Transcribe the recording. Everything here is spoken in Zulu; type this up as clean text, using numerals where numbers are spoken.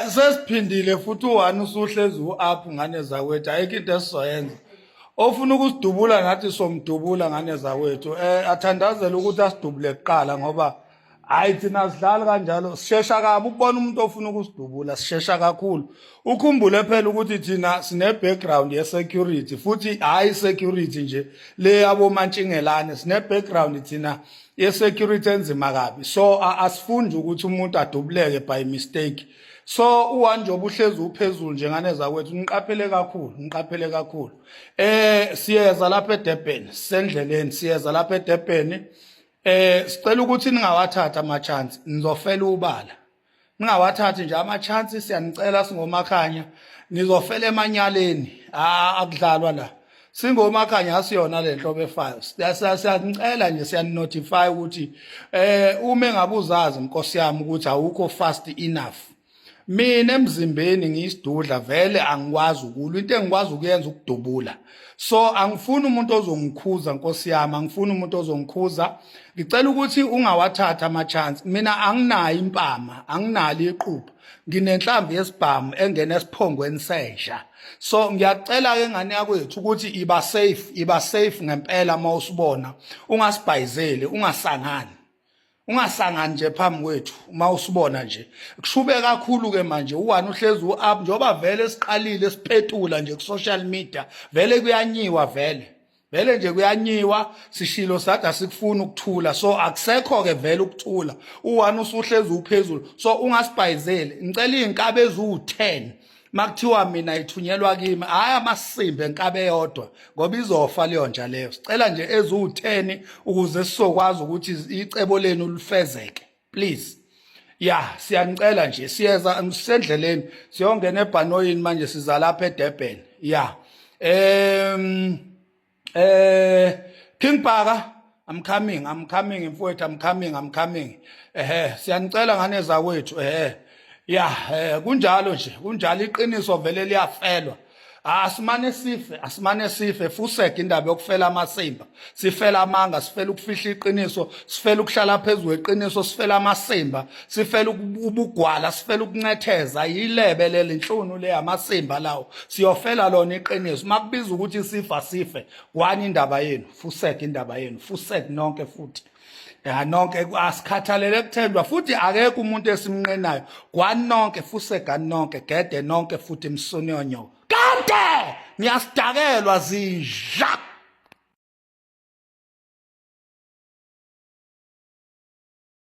Sesiphindile futhi u1 usuhlezi u-up ngane zakwethu ayikho into esizoyenza. Ofuna ukusidubula nathi somdubula ngane zakwethu. Athandazela ukuthi asidubule kuqala ngoba hayi thina sidlali kanjalo sishesha kabi ukubona umuntu ofuna ukusidubula sishesha kakhulu. Ukhumbule phela ukuthi thina sine background ye security futhi hayi security nje le yabo mantshingelane sine background thina ye security enzima kabi. So asifuni ukuthi umuntu adubuleke by mistake. So u1 nje obuhlezi uphezulu njengane zakwethu niqaphele kakhulu siyeza lapha eDurban sendleleni siyeza lapha eDurban sicela ukuthi ningawathatha ama chance nizofela ubala ningawathathi nje ama chance siyanicela singomakhanya nizofela emanyaleni akudlalwa la singomakhanya asiyona le nhlobo e5 siyanicela nje siyanotify ukuthi uma engabuzazi inkosi yami ukuthi awukho fast enough. Mina emzimbeni ngiyisidudla vele angikwazi ukulwa into engikwazi ukuyenza ukudubula. So angifuni umuntu ozongikhuza Nkosi yami angifuni umuntu ozongikhuza. Ngicela ukuthi ungawathatha ama chance. Mina anginayo impama, anginalo iqhubha. Nginenhlamvu yesibhamu engena esiphongweni sesha. So ngiyacela ke ngane yakwethu ukuthi iba safe ngempela mawusibona. Ungasibhayizeli, ungasangani nje phambi kwethu uma usibona nje kushube kakhulu ke manje u1 uhlezi u-up njoba vele siqalile siphetula nje ku social media vele kuyanyiwa vele nje kuyanyiwa sishilo sathi asikufuni ukuthula so akusekho ke vele ukuthula u1 usuhlezi uphezulu so ungasibhayizeli ngicela izinkabe ezu10 makuthiwa mina ithunyelwa kimi hayi amasimbe enkabe eyodwa ngoba izofa leyo nja leyo sicela nje ezu10 ukuze sizokwazi ukuthi icebo lenu lifezeke please siyanicela nje siyeza sendleleni siyongena eBhanoyini manje siza lapha eDurban King Baka I'm coming mfowethu I'm coming siyanicela ngane zakwethu kunjalo nje kunjalo iqiniso vele liyafelwa asimane sife fuseke indaba yokufela amasimba sifela amanga sifela ukufihla iqiniso sifela ukuhlala phezulu eqiniso sifela amasimba sifela ubugwala sifela ukuncetheza yilebe leli inhlunu le amasimba lawo siyofela lona iqiniso makubiza ukuthi sife kwani indaba yenu fuseke nonke futhi nonke asikhathalele kuthendwa futhi akekho umuntu esimnqenayo kwani nonke fusegani nonke gede nonke futhi imsonyonyo kade ngiyasidakelwa zidla